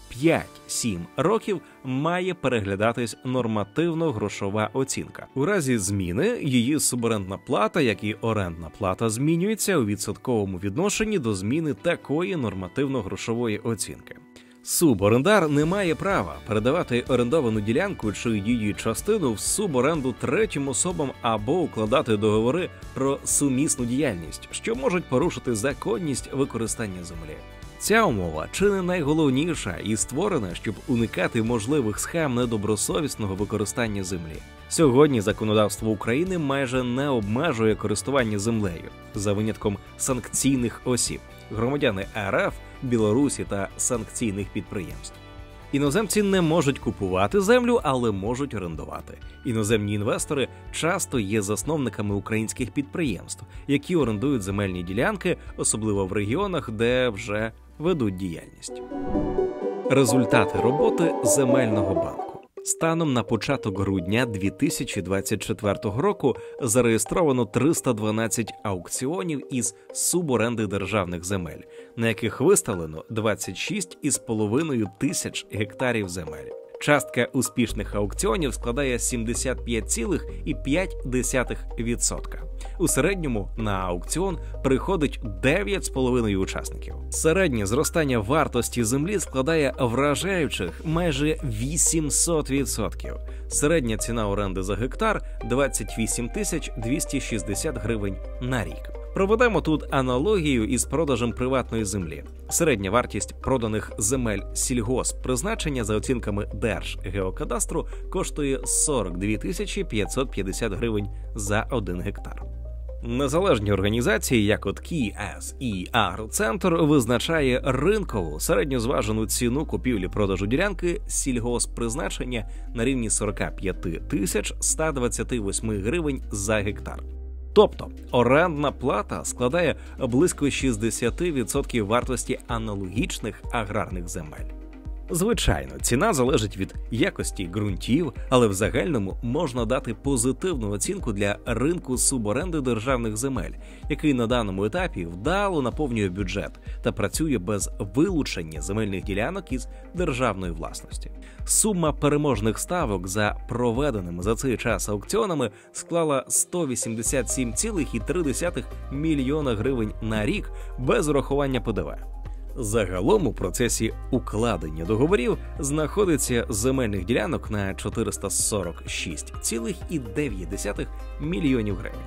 5-7 років має переглядатись нормативно-грошова оцінка. У разі зміни її суборендна плата, як і орендна плата, змінюється у відсотковому відношенні до зміни такої нормативно-грошової оцінки. Суборендар не має права передавати орендовану ділянку чи її частину в суборенду третім особам або укладати договори про сумісну діяльність, що можуть порушити законність використання землі. Ця умова чи не найголовніша і створена, щоб уникати можливих схем недобросовісного використання землі. Сьогодні законодавство України майже не обмежує користування землею, за винятком санкційних осіб – громадяни РФ, Білорусі та санкційних підприємств. Іноземці не можуть купувати землю, але можуть орендувати. Іноземні інвестори часто є засновниками українських підприємств, які орендують земельні ділянки, особливо в регіонах, де вже ведуть діяльність. Результати роботи земельного банку. Станом на початок грудня 2024 року зареєстровано 312 аукціонів із суборенди державних земель, на яких виставлено 26,5 тисяч гектарів земель. Частка успішних аукціонів складає 75,5%. У середньому на аукціон приходить 9,5 учасників. Середнє зростання вартості землі складає вражаючих майже 800%. Середня ціна оренди за гектар – 28 260 гривень на рік. Проведемо тут аналогію із продажем приватної землі. Середня вартість проданих земель сільгосппризначення за оцінками Держгеокадастру коштує 42 550 гривень за 1 гектар. Незалежні організації, як от КІС і Агроцентр, визначає ринкову середньозважену ціну купівлі-продажу ділянки сільгосппризначення на рівні 45 128 гривень за гектар. Тобто орендна плата складає близько 60% вартості аналогічних аграрних земель. Звичайно, ціна залежить від якості ґрунтів, але в загальному можна дати позитивну оцінку для ринку суборенди державних земель, який на даному етапі вдало наповнює бюджет та працює без вилучення земельних ділянок із державної власності. Сума переможних ставок за проведеними за цей час аукціонами склала 187,3 мільйона гривень на рік без урахування ПДВ. Загалом у процесі укладення договорів знаходиться земельних ділянок на 446,9 мільйонів гривень.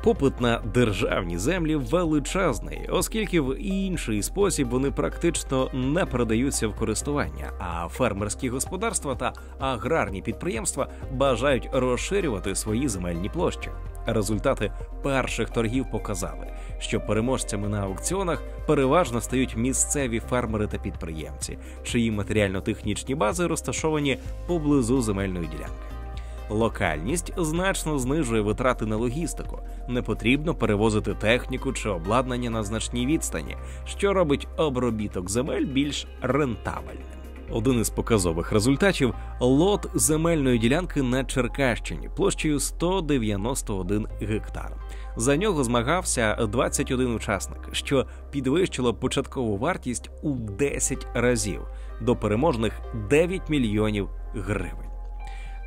Попит на державні землі величезний, оскільки в інший спосіб вони практично не передаються в користування, а фермерські господарства та аграрні підприємства бажають розширювати свої земельні площі. Результати перших торгів показали, що переможцями на аукціонах переважно стають місцеві фермери та підприємці, чиї матеріально-технічні бази розташовані поблизу земельної ділянки. Локальність значно знижує витрати на логістику, не потрібно перевозити техніку чи обладнання на значній відстані, що робить обробіток земель більш рентабельним. Один із показових результатів – лот земельної ділянки на Черкащині площею 191 гектар. За нього змагався 21 учасник, що підвищило початкову вартість у 10 разів до переможних 9 мільйонів гривень.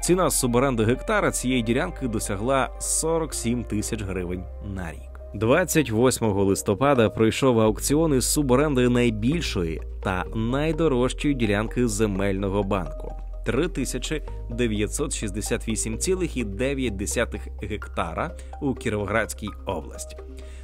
Ціна суборенди гектара цієї ділянки досягла 47 тисяч гривень на рік. 28 листопада пройшов аукціон із суборенди найбільшої та найдорожчої ділянки земельного банку – 3968,9 гектара у Кіровоградській області.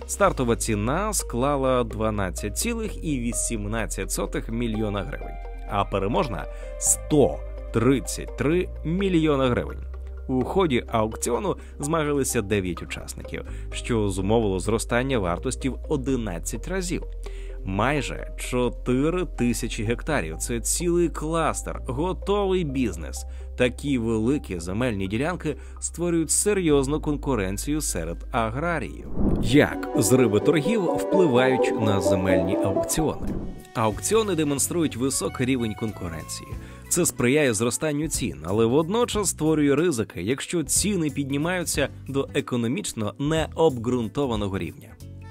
Стартова ціна склала 12,18 мільйона гривень, а переможна – 133 мільйона гривень. У ході аукціону змагалися 9 учасників, що зумовило зростання вартості в 11 разів. Майже 4 тисячі гектарів – це цілий кластер, готовий бізнес. Такі великі земельні ділянки створюють серйозну конкуренцію серед аграріїв. Як зриви торгів впливають на земельні аукціони? Аукціони демонструють високий рівень конкуренції. Це сприяє зростанню цін, але водночас створює ризики, якщо ціни піднімаються до економічно необґрунтованого рівня.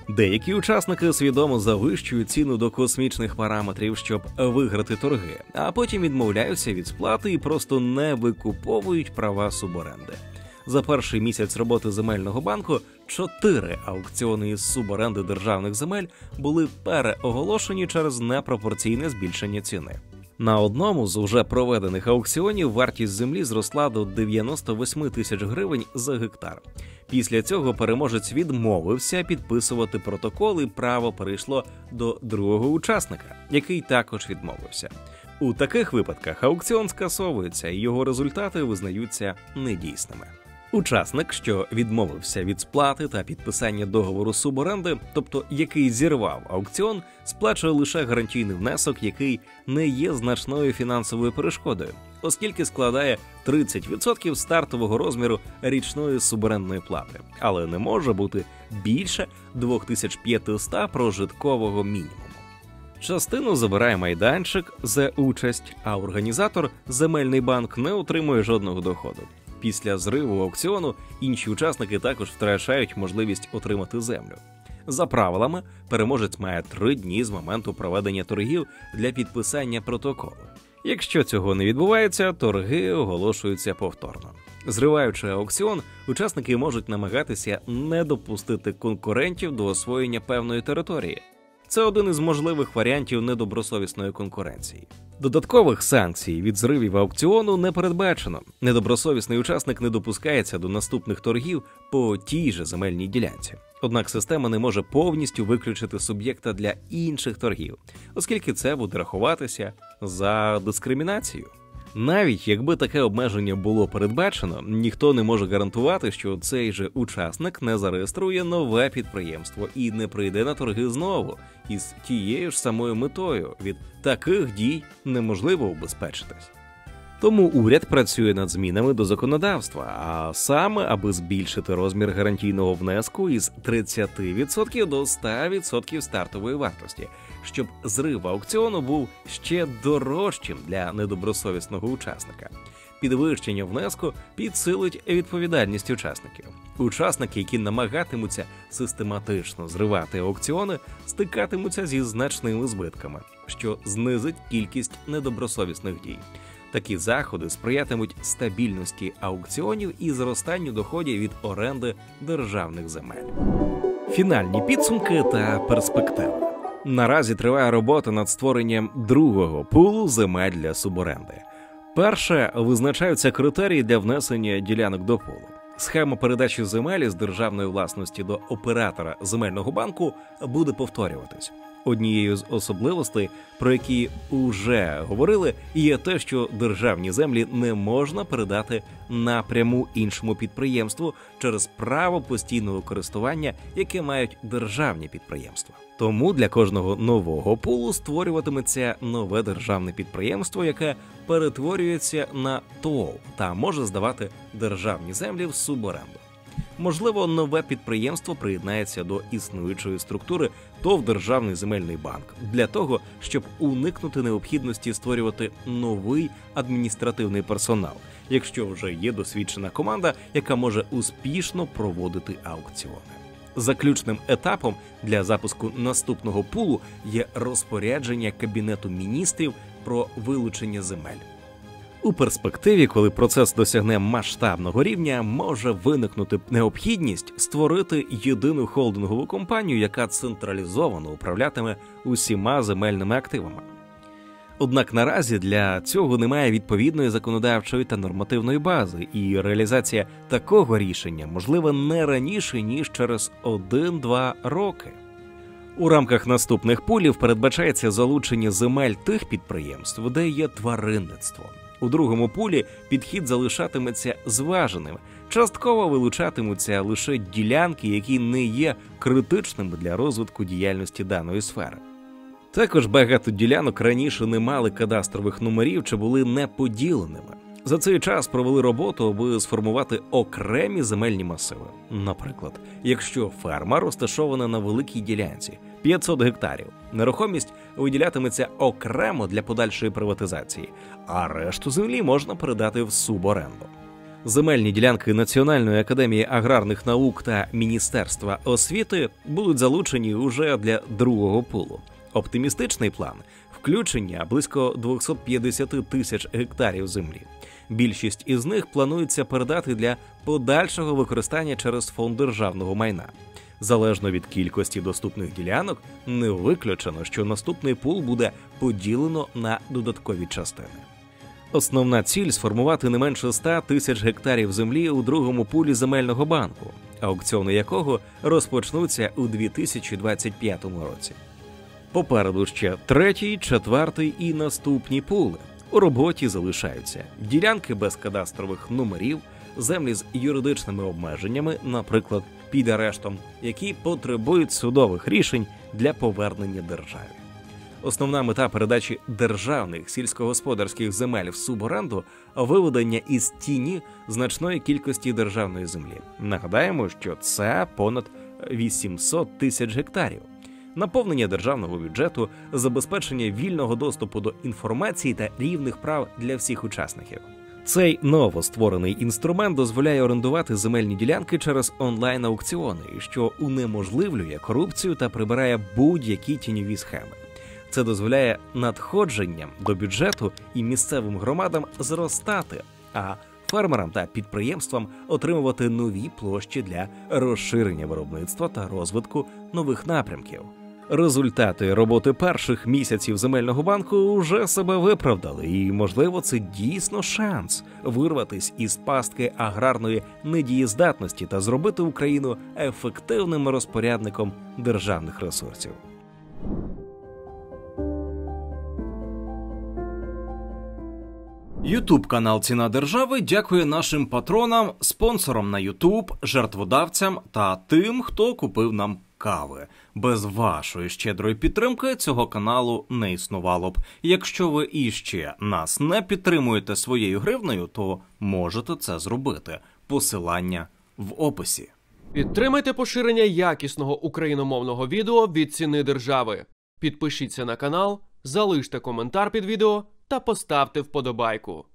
Деякі учасники свідомо завищують ціну до космічних параметрів, щоб виграти торги, а потім відмовляються від сплати і просто не викуповують права суборенди. За перший місяць роботи земельного банку 4 аукціони із суборенди державних земель були переоголошені через непропорційне збільшення ціни. На одному з уже проведених аукціонів вартість землі зросла до 98 тисяч гривень за гектар. Після цього переможець відмовився підписувати протокол, і право перейшло до другого учасника, який також відмовився. У таких випадках аукціон скасовується і його результати визнаються недійсними. Учасник, що відмовився від сплати та підписання договору суборенди, тобто який зірвав аукціон, сплачує лише гарантійний внесок, який не є значною фінансовою перешкодою, оскільки складає 30% стартового розміру річної суборендної плати, але не може бути більше 2500 прожиткового мінімуму. Частину забирає майданчик за участь, а організатор – земельний банк не отримує жодного доходу. Після зриву аукціону інші учасники також втрачають можливість отримати землю. За правилами, переможець має 3 дні з моменту проведення торгів для підписання протоколу. Якщо цього не відбувається, торги оголошуються повторно. Зриваючи аукціон, учасники можуть намагатися не допустити конкурентів до освоєння певної території. Це один із можливих варіантів недобросовісної конкуренції. Додаткових санкцій від зривів аукціону не передбачено. Недобросовісний учасник не допускається до наступних торгів по тій же земельній ділянці. Однак система не може повністю виключити суб'єкта для інших торгів, оскільки це буде рахуватися за дискримінацію. Навіть якби таке обмеження було передбачено, ніхто не може гарантувати, що цей же учасник не зареєструє нове підприємство і не прийде на торги знову із тією ж самою метою. Від таких дій неможливо убезпечитись. Тому уряд працює над змінами до законодавства, а саме, аби збільшити розмір гарантійного внеску із 30% до 100% стартової вартості, щоб зрив аукціону був ще дорожчим для недобросовісного учасника. Підвищення внеску підсилить відповідальність учасників. Учасники, які намагатимуться систематично зривати аукціони, стикатимуться зі значними збитками, що знизить кількість недобросовісних дій. Такі заходи сприятимуть стабільності аукціонів і зростанню доходів від оренди державних земель. Фінальні підсумки та перспективи. Наразі триває робота над створенням другого пулу земель для суборенди. Перше, визначаються критерії для внесення ділянок до пулу. Схема передачі земель з державної власності до оператора земельного банку буде повторюватись. Однією з особливостей, про які вже говорили, є те, що державні землі не можна передати напряму іншому підприємству через право постійного користування, яке мають державні підприємства. Тому для кожного нового пулу створюватиметься нове державне підприємство, яке перетворюється на ТОВ та може здавати державні землі в суборенду. Можливо, нове підприємство приєднається до існуючої структури ТОВ «Державний земельний банк» для того, щоб уникнути необхідності створювати новий адміністративний персонал, якщо вже є досвідчена команда, яка може успішно проводити аукціони. Заключним етапом для запуску наступного пулу є розпорядження Кабінету міністрів про вилучення земель. У перспективі, коли процес досягне масштабного рівня, може виникнути необхідність створити єдину холдингову компанію, яка централізовано управлятиме усіма земельними активами. Однак наразі для цього немає відповідної законодавчої та нормативної бази, і реалізація такого рішення можлива не раніше, ніж через 1-2 роки. У рамках наступних пулів передбачається залучення земель тих підприємств, де є тваринництво. У другому пулі підхід залишатиметься зваженим. Частково вилучатимуться лише ділянки, які не є критичними для розвитку діяльності даної сфери. Також багато ділянок раніше не мали кадастрових номерів чи були неподіленими. За цей час провели роботу, аби сформувати окремі земельні масиви. Наприклад, якщо ферма розташована на великій ділянці – 500 гектарів, нерухомість виділятиметься окремо для подальшої приватизації, а решту землі можна передати в суборенду. Земельні ділянки Національної академії аграрних наук та Міністерства освіти будуть залучені уже для другого пулу. Оптимістичний план – включення близько 250 тисяч гектарів землі. Більшість із них планується передати для подальшого використання через фонд державного майна. Залежно від кількості доступних ділянок, не виключено, що наступний пул буде поділено на додаткові частини. Основна ціль – сформувати не менше 100 тисяч гектарів землі у другому пулі земельного банку, аукціони якого розпочнуться у 2025 році. Попереду ще третій, четвертий і наступні пули. У роботі залишаються ділянки без кадастрових номерів, землі з юридичними обмеженнями, наприклад, під арештом, які потребують судових рішень для повернення державі. Основна мета передачі державних сільськогосподарських земель в суборенду – виведення із тіні значної кількості державної землі. Нагадаємо, що це понад 800 тисяч гектарів. Наповнення державного бюджету, забезпечення вільного доступу до інформації та рівних прав для всіх учасників. Цей новостворений інструмент дозволяє орендувати земельні ділянки через онлайн-аукціони, що унеможливлює корупцію та прибирає будь-які тіньові схеми. Це дозволяє надходженням до бюджету і місцевим громадам зростати, а фермерам та підприємствам отримувати нові площі для розширення виробництва та розвитку нових напрямків. Результати роботи перших місяців земельного банку вже себе виправдали, і, можливо, це дійсно шанс вирватися із пастки аграрної недієздатності та зробити Україну ефективним розпорядником державних ресурсів. Ютуб-канал «Ціна держави» дякує нашим патронам, спонсорам на Ютуб, жертводавцям та тим, хто купив нам кави. Без вашої щедрої підтримки цього каналу не існувало б. Якщо ви іще нас не підтримуєте своєю гривнею, то можете це зробити. Посилання в описі. Підтримайте поширення якісного україномовного відео від «Ціни держави». Підпишіться на канал, залиште коментар під відео та поставте вподобайку.